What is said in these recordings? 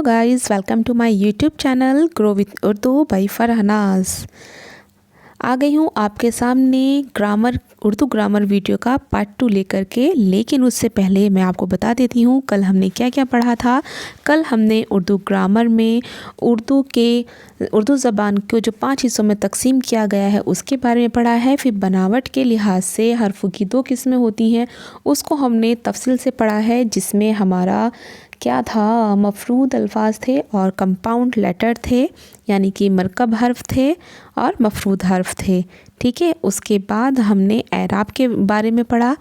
Hello guys, welcome to my YouTube channel grow with Urdu by Farhanaz. आ गई हूँ आपके सामने उर्दू ग्रामर वीडियो का पार्ट 2 लेकर के। लेकिन उससे पहले मैं आपको बता देती हूँ कल हमने क्या क्या पढ़ा था। कल हमने उर्दू ग्रामर में उर्दू ज़बान को जो 5 हिस्सों में तकसीम किया गया है उसके बारे में पढ़ा है। फिर बनावट के लिहाज से हरफ़ों की 2 किस्में होती हैं, उसको हमने तफसील से पढ़ा है, जिसमें हमारा क्या था, मफरूद अल्फाज थे और कंपाउंड लेटर थे, यानी कि मरकब हर्फ थे और मफरूद हर्फ थे। ठीक है। उसके बाद हमने एराब के बारे में पढ़ा,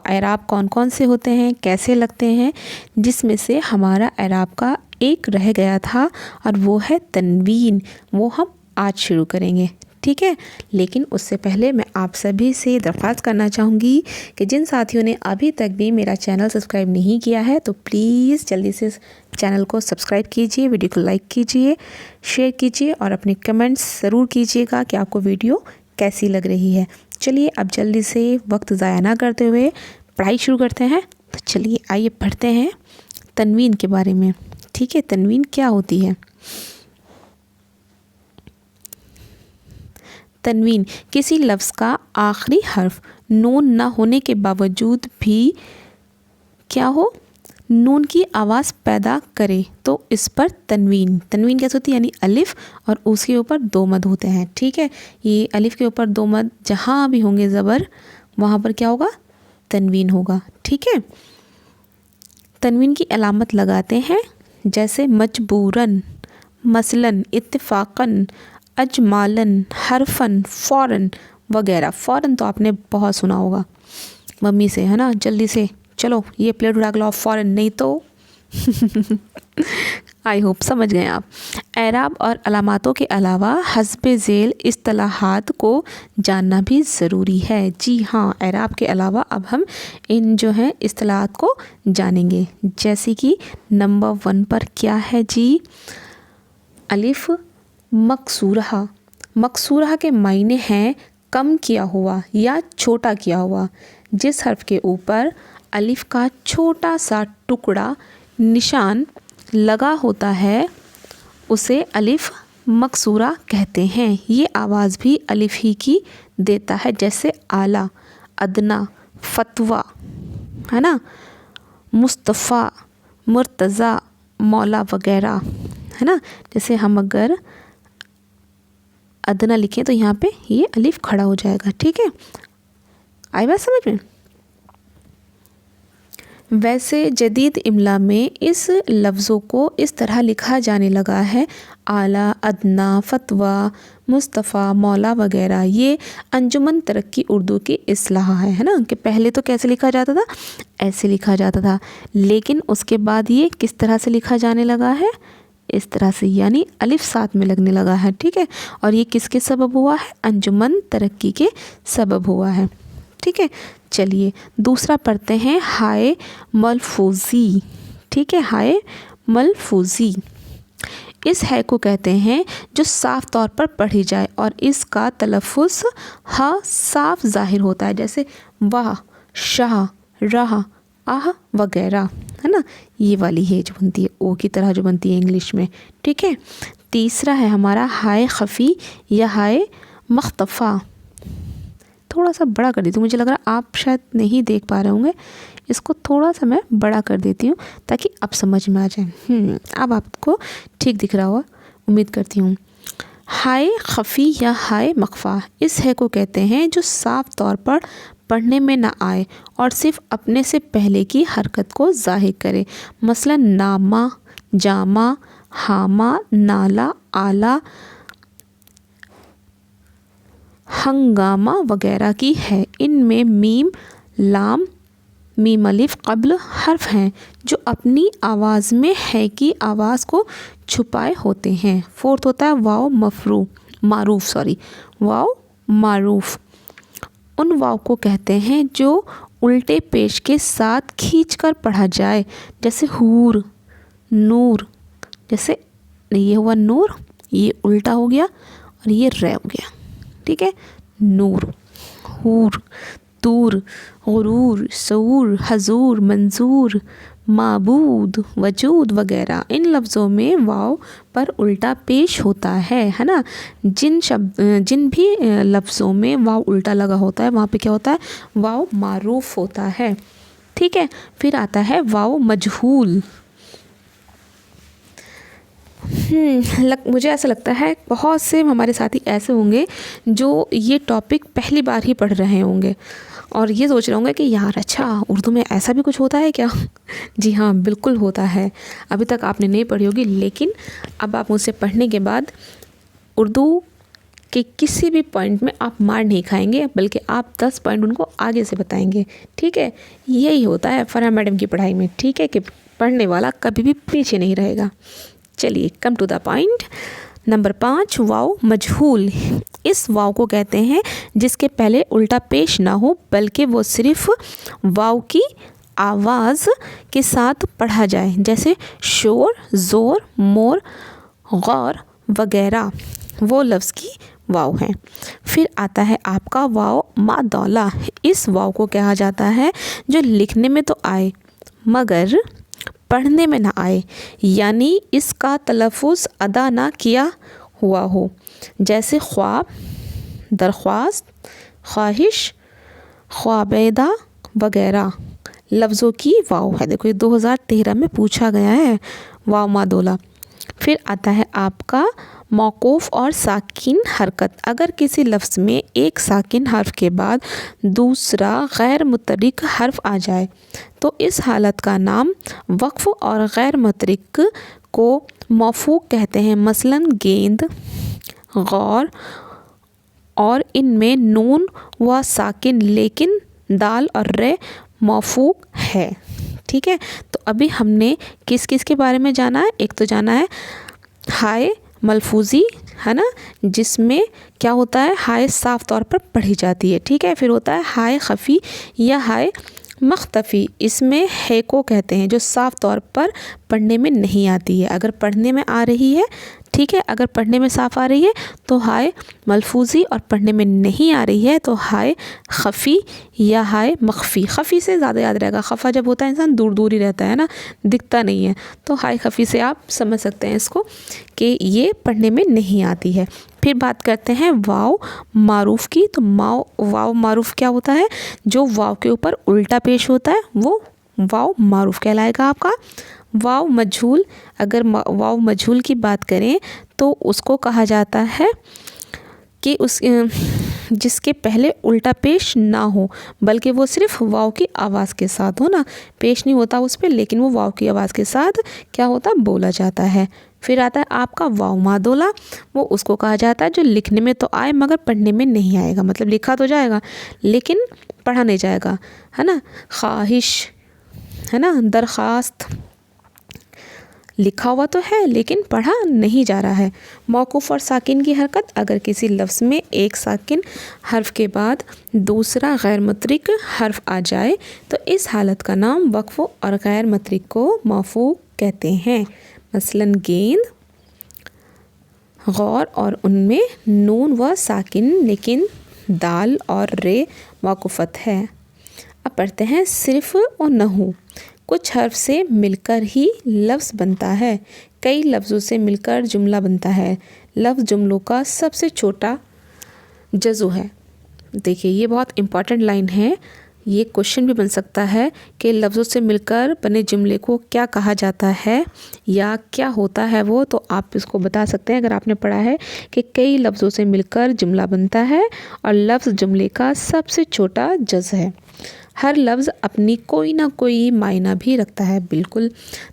एराब कौन कौन से होते हैं, कैसे लगते हैं, जिसमें से हमारा एराब का एक रह गया था और वो है तनवीन। वो हम आज शुरू करेंगे। ठीक है। लेकिन उससे पहले मैं आप सभी से दरख्वास्त करना चाहूँगी कि जिन साथियों ने अभी तक भी मेरा चैनल सब्सक्राइब नहीं किया है तो प्लीज़ जल्दी से चैनल को सब्सक्राइब कीजिए, वीडियो को लाइक कीजिए, शेयर कीजिए और अपने कमेंट्स ज़रूर कीजिएगा कि आपको वीडियो कैसी लग रही है। चलिए अब जल्दी से वक्त ज़ाया ना करते हुए पढ़ाई शुरू करते हैं। तो चलिए आइए पढ़ते हैं तनवीन के बारे में। ठीक है। तनवीन क्या होती है? तनवीन किसी लफ्ज़ का आखिरी हर्फ नून ना होने के बावजूद भी क्या हो, नून की आवाज़ पैदा करे तो इस पर तनवीन कैसे होती है, यानी अलिफ और उसके ऊपर 2 मद होते हैं। ठीक है। ये अलिफ के ऊपर 2 मद जहाँ भी होंगे ज़बर, वहाँ पर क्या होगा, तनवीन होगा। ठीक है। तनवीन की अलामत लगाते हैं, जैसे मजबूरन, मसलन, इत्तिफाकन, अजमालन, हरफन, फ़ौरन वगैरह। फ़ौरन तो आपने बहुत सुना होगा मम्मी से, है ना, जल्दी से चलो ये प्लेट उठा के लाओ फ़ौरन, नहीं तो आई होप समझ गए आप। एराब और अलामातों के अलावा हस्बे ज़ेल इस्तिलाहात को जानना भी ज़रूरी है। जी हाँ, एराब के अलावा अब हम इन जो है इस्तिलाहात को जानेंगे। जैसे कि नंबर 1 पर क्या है जी, अलिफ मकसूरहा। मकसूरहा के मायने हैं कम किया हुआ या छोटा किया हुआ। जिस हर्फ के ऊपर अलिफ का छोटा सा टुकड़ा निशान लगा होता है उसे अलिफ मकसूरा कहते हैं। ये आवाज़ भी अलिफ ही की देता है, जैसे आला, अदना, फतवा, है ना, मुस्तफ़ा, मुर्तज़ा, मौला वगैरह, है ना। जैसे हम अगर अदना लिखें तो यहाँ पे ये अलिफ खड़ा हो जाएगा। ठीक है। आई बात समझ में? वैसे जदीद इमला में इस लफ्ज़ों को इस तरह लिखा जाने लगा है, आला, अदना, फतवा, मुस्तफ़ा, मौला वगैरह। ये अंजुमन तरक्की उर्दू की इस्लाह है ना, कि पहले तो कैसे लिखा जाता था, ऐसे लिखा जाता था, लेकिन उसके बाद ये किस तरह से लिखा जाने लगा है, इस तरह से, यानी अलिफ साथ में लगने लगा है। ठीक है। और ये किसके सबब हुआ है, अंजुमन तरक्की के सबब हुआ है। ठीक है। चलिए दूसरा पढ़ते हैं, हाय मलफूजी। ठीक है। हाय मलफूजी, इस है को कहते हैं जो साफ़ तौर पर पढ़ी जाए और इसका तलफ़ुज़ ह साफ ज़ाहिर होता है, जैसे वाह, शाह, राह, आह वगैरह, है ना। ये वाली है जो बनती है ओ की तरह जो बनती है इंग्लिश में। ठीक है। तीसरा है हमारा हाय खफ़ी या हाय मख्तफ़ा। थोड़ा सा बड़ा कर देती हूँ, मुझे लग रहा है आप शायद नहीं देख पा रहे होंगे, इसको थोड़ा सा मैं बड़ा कर देती हूँ ताकि अब समझ में आ जाए। अब आपको ठीक दिख रहा होगा, उम्मीद करती हूँ। हाय खफ़ी या हाय मख्फ़ा, इस है को कहते हैं जो साफ़ तौर पर पढ़ने में ना आए और सिर्फ अपने से पहले की हरकत को ज़ाहिर करे। मसलन नामा, जामा, हामा, नाला, आला, हंगामा वगैरह की है। इनमें मीम, लाम, मीम अलिफ कब्ल हर्फ हैं जो अपनी आवाज़ में है की आवाज़ को छुपाए होते हैं। 4th होता है वाव वाव मारूफ। उन वाव को कहते हैं जो उल्टे पेश के साथ खींचकर पढ़ा जाए, जैसे हूर, नूर। जैसे ये हुआ नूर, ये उल्टा हो गया और ये रे हो गया। ठीक है। नूर, हूर, तूर, गुरूर, सऊर, हजूर, मंजूर, معبود, وجود وغیرہ ان لفظوں میں واو پر الٹا پیش ہوتا ہے نا. جن بھی لفظوں میں واو الٹا لگا ہوتا ہے وہاں پہ کیا ہوتا ہے, واو معروف ہوتا ہے. ٹھیک ہے. پھر آتا ہے واو مجہول. مجھے ایسا لگتا ہے بہت سے ہمارے ساتھی ایسے ہوں گے جو یہ ٹاپک پہلی بار ہی پڑھ رہے ہوں گے اور یہ سوچ رہے ہوں گے کہ یار اچھا اردو میں ایسا بھی کچھ ہوتا ہے کیا. جی ہاں بالکل ہوتا ہے. ابھی تک آپ نے نہیں پڑھی ہوگی لیکن اب آپ اسے پڑھنے کے بعد اردو کے کسی بھی پوائنٹ میں آپ مار نہیں کھائیں گے بلکہ آپ 10 پوائنٹ ان کو آگے سے بتائیں گے. ٹھیک ہے. یہی ہوتا ہے فرحہ میڈم کی پڑھائی میں. ٹھیک ہے کہ پڑھنے والا کبھی بھی پیچھے نہیں رہے گا. چلیے come to the point. Number 5 واو مجہول. اس واو کو کہتے ہیں جس کے پہلے الٹا پیش نہ ہو بلکہ وہ صرف واو کی آواز کے ساتھ پڑھا جائے, جیسے شور, زور, مور, غور وغیرہ وہ لفظ کی واو ہیں. پھر آتا ہے آپ کا واو مادولہ. اس واو کو کہا جاتا ہے جو لکھنے میں تو آئے مگر پڑھنے میں نہ آئے, یعنی اس کا تلفظ ادا نہ کیا ہوا ہو, جیسے خواب, درخواست, خواہش, خوابیدہ وغیرہ لفظوں کی واو ہے. دیکھو یہ 2013 میں پوچھا گیا ہے واو مادولہ. پھر آتا ہے آپ کا موقوف اور ساکن حرکت. اگر کسی لفظ میں ایک ساکن حرف کے بعد دوسرا غیر متحرک حرف آ جائے تو اس حالت کا نام وقف اور غیر متحرک کو موقوف کہتے ہیں. مثلاً گیند, غور, اور ان میں نون و ساکن لیکن دال اور رے موقوف ہے. ٹھیک ہے. تو ابھی ہم نے کس کس کے بارے میں جانا ہے. ایک تو جانا ہے ہائے ملفوظی ہے نا, جس میں کیا ہوتا ہے ہائے صاف طور پر پڑھی جاتی ہے. ٹھیک ہے. پھر ہوتا ہے ہائے خفی یا ہائے مختفی. اس میں ہے کو کہتے ہیں جو صاف طور پر پڑھنے میں نہیں آتی ہے. اگر پڑھنے میں آ رہی ہے, ٹھیک ہے, اگر پڑھنے میں صاف آ رہی ہے تو ہائے ملفوظی, اور پڑھنے میں نہیں آ رہی ہے تو ہائے خفی یا ہائے مخفی. خفی سے زیادہ یاد رہے گا. خفا جب ہوتا ہے انسان دور دور ہی رہتا ہے نا, دکھتا نہیں ہے, تو ہائے خفی سے آپ سمجھ سکتے ہیں اس کو کہ یہ پڑھنے میں نہیں آتی ہے. پھر بات کرتے ہیں واو معروف کی. تو واو معروف کیا ہوتا ہے, جو واو کے اوپر الٹا پیش ہوتا ہے وہ واو معروف کہلائے گا آپ کا. واو مجہول. اگر واو مجہول کی بات کریں تو اس کو کہا جاتا ہے کہ جس کے پہلے الٹا پیش نہ ہو بلکہ وہ صرف واو کی آواز کے ساتھ ہو نا, پیش نہیں ہوتا اس پہ لیکن وہ واو کی آواز کے ساتھ کیا ہوتا بولا جاتا ہے. پھر آتا ہے آپ کا واو مادولہ. وہ اس کو کہا جاتا ہے جو لکھنے میں تو آئے مگر پڑھنے میں نہیں آئے گا. مطلب لکھا تو جائے گا لیکن پڑھا نہیں جائے گا ہے نا. خواہش ہے نا, درخواست لکھا ہوا تو ہے لیکن پڑھا نہیں جا رہا ہے. موقوف اور ساکن کی حرکت. اگر کسی لفظ میں ایک ساکن حرف کے بعد دوسرا غیر متحرک حرف آ جائے تو اس حالت کا نام وقف اور غیر متحرک کو موقوف کہتے ہیں. مثلاً گیند, غور, اور ان میں نون و ساکن لیکن دال اور رے موقوفت ہے. اب پڑھتے ہیں صرف و نحو. کچھ حرف سے مل کر ہی لفظ بنتا ہے, کئی لفظوں سے مل کر جملہ بنتا ہے. لفظ جملوں کا سب سے چھوٹا جزو ہے. دیکھیے یہ بہت امپورٹنٹ لائن ہے. یہ کوشچن بھی بن سکتا ہے کہ لفظوں سے مل کر بنے جملے کو کیا کہا جاتا ہے یا کیا ہوتا ہے وہ, تو آپ اس کو بتا سکتے ہیں اگر آپ نے پڑھا ہے کہ کئی لفظوں سے مل کر جملہ بنتا ہے اور لفظ جملے کا سب سے چھوٹا جز ہے. ہر لفظ اپنی کوئی نہ کوئی معنی بھی رکھتا ہے. بالکل.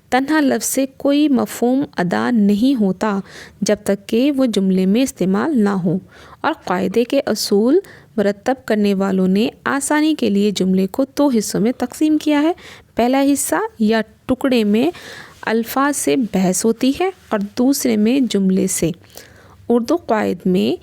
تنہا لفظ سے کوئی مفہوم ادا نہیں ہوتا جب تک کہ وہ جملے میں استعمال نہ ہو. اور قاعدے کے اصول مرتب کرنے والوں نے آسانی کے لیے جملے کو 2 حصوں میں تقسیم کیا ہے. پہلا حصہ یا ٹکڑے میں الفاظ سے بحث ہوتی ہے اور دوسرے میں جملے سے. اردو قواعد میں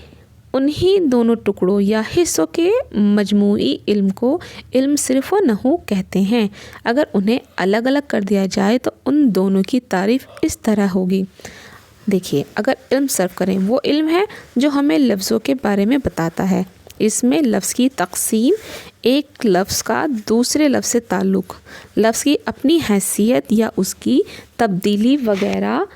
انہی دونوں ٹکڑوں یا حصوں کے مجموعی علم کو علم صرف و نحو کہتے ہیں. اگر انہیں الگ الگ کر دیا جائے تو ان دونوں کی تعریف اس طرح ہوگی. دیکھیے اگر علم صرف کریں وہ علم ہے جو ہمیں لفظوں کے بارے میں بتاتا ہے. इसमें लफ्ज़ की तक़सीम, एक लफ्ज़ का दूसरे लफ्ज़ से ताल्लुक़, लफ्ज़ की अपनी हैसियत या उसकी तब्दीली वग़ैरह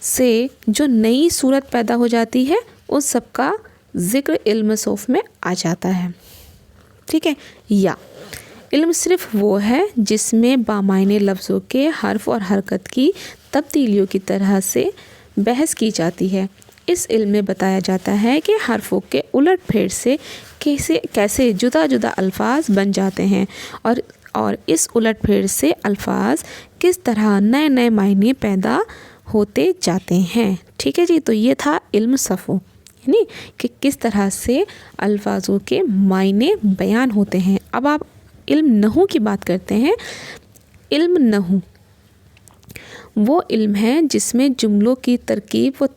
से जो नई सूरत पैदा हो जाती है, उस सब का ज़िक्र इल्म सौफ़ में आ जाता है। ठीक है। या इल्म सिर्फ़ वो है जिसमें बामायने लफ्ज़ों के हर्फ और हरकत की तब्दीलियों की तरह से बहस की जाती है। इस इल्म में बताया जाता है कि हर्फ़ों के उलट फेर से कैसे जुदा जुदा अल्फाज बन जाते हैं और इस उलट फेर से अल्फाज किस तरह नए नए मायने पैदा होते जाते हैं। ठीक है जी। तो ये था इल्म सफ़ो, यानी कि किस तरह से अल्फाजों के मायने बयान होते हैं। अब आप इल्म नहू की बात करते हैं। इल्म नहू वो इल्म है जिसमें जुमलों की तरकीब व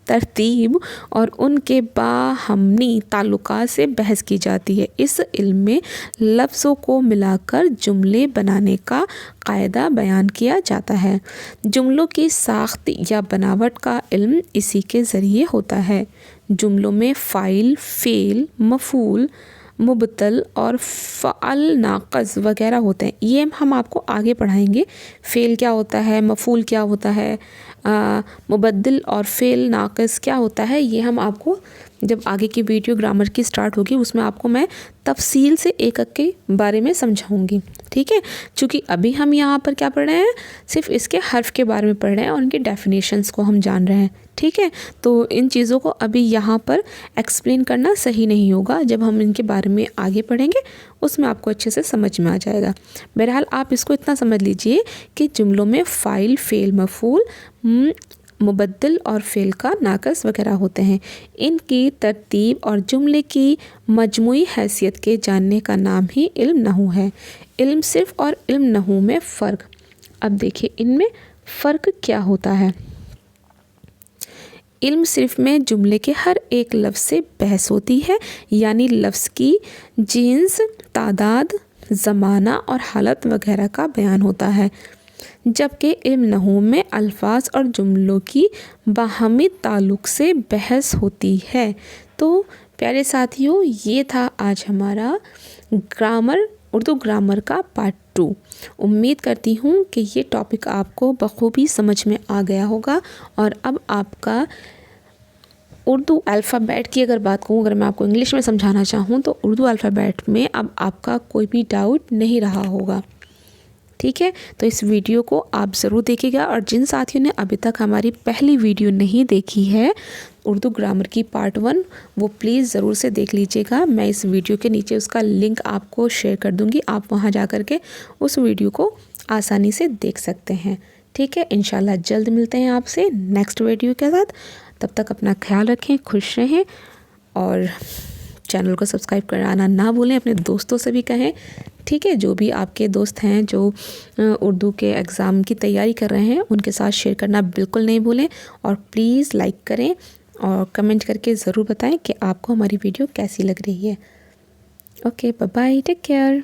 तरतीब और उनके बाहमनी ताल्लुकात से बहस की जाती है। इस इल्म में लफ्ज़ों को मिलाकर जुमले बनाने का कायदा बयान किया जाता है। जुमलों की साख्त या बनावट का इल्म इसी के ज़रिए होता है। जुमलों में फ़ाइल, फ़ेल, मफ़ूल, मुबतल और फ़अल नाक़िस वगैरह होते हैं। ये हम आपको आगे पढ़ाएंगे। फ़ेल क्या होता है, मफ़ूल क्या होता है, मुबद्दल और फ़ेल नाक़िस क्या होता है, ये हम आपको जब आगे की वीडियो ग्रामर की स्टार्ट होगी उसमें आपको मैं तफसील से एक एक के बारे में समझाऊंगी। ठीक है। क्योंकि अभी हम यहाँ पर क्या पढ़ रहे हैं, सिर्फ इसके हर्फ के बारे में पढ़ रहे हैं और उनके डेफिनेशंस को हम जान रहे हैं। ठीक है। तो इन चीज़ों को अभी यहाँ पर एक्सप्लेन करना सही नहीं होगा। जब हम इनके बारे में आगे पढ़ेंगे उसमें आपको अच्छे से समझ में आ जाएगा। बहरहाल आप इसको इतना समझ लीजिए कि जुमलों में फ़ाइल, फ़ेल, मफ़ूल, मुबद्दल और फ़ेल का नाक़िस वगैरह होते हैं। इनकी तरतीब और जुमले की मजमूई हैसियत के जानने का नाम ही इल्म नहू है। इल्म सिर्फ़ और इल्म नहू में फ़र्क। अब देखिए इनमें फ़र्क क्या होता है। इल्म सिर्फ़ में जुमले के हर एक लफ्ज़ से बहस होती है, यानी लफ्ज़ की जिन्स, तादाद, ज़माना और हालत वगैरह का बयान होता है। जबकि इल्म नहू में अल्फाज और जुमलों की बाहमी ताल्लुक़ से बहस होती है। तो प्यारे साथियों, ये था आज हमारा ग्रामर, उर्दू ग्रामर का पार्ट 2। उम्मीद करती हूँ कि ये टॉपिक आपको बखूबी समझ में आ गया होगा। और अब आपका उर्दू अल्फ़ाबेट की अगर बात करूँ, अगर मैं आपको इंग्लिश में समझाना चाहूँ तो उर्दू अल्फ़ाबेट में अब आपका कोई भी डाउट नहीं रहा होगा। ठीक है। तो इस वीडियो को आप ज़रूर देखिएगा और जिन साथियों ने अभी तक हमारी पहली वीडियो नहीं देखी है उर्दू ग्रामर की पार्ट 1, वो प्लीज़ ज़रूर से देख लीजिएगा। मैं इस वीडियो के नीचे उसका लिंक आपको शेयर कर दूँगी, आप वहाँ जा कर के उस वीडियो को आसानी से देख सकते हैं। ठीक है। इंशाल्लाह जल्द मिलते हैं आपसे नेक्स्ट वीडियो के साथ। तब तक अपना ख्याल रखें, खुश रहें और चैनल को सब्सक्राइब कराना ना भूलें। अपने दोस्तों से भी कहें। ठीक है। जो भी आपके दोस्त हैं जो उर्दू के एग्ज़ाम की तैयारी कर रहे हैं उनके साथ शेयर करना बिल्कुल नहीं भूलें। और प्लीज़ लाइक करें और कमेंट करके ज़रूर बताएं कि आपको हमारी वीडियो कैसी लग रही है। Okay, bye bye, take care.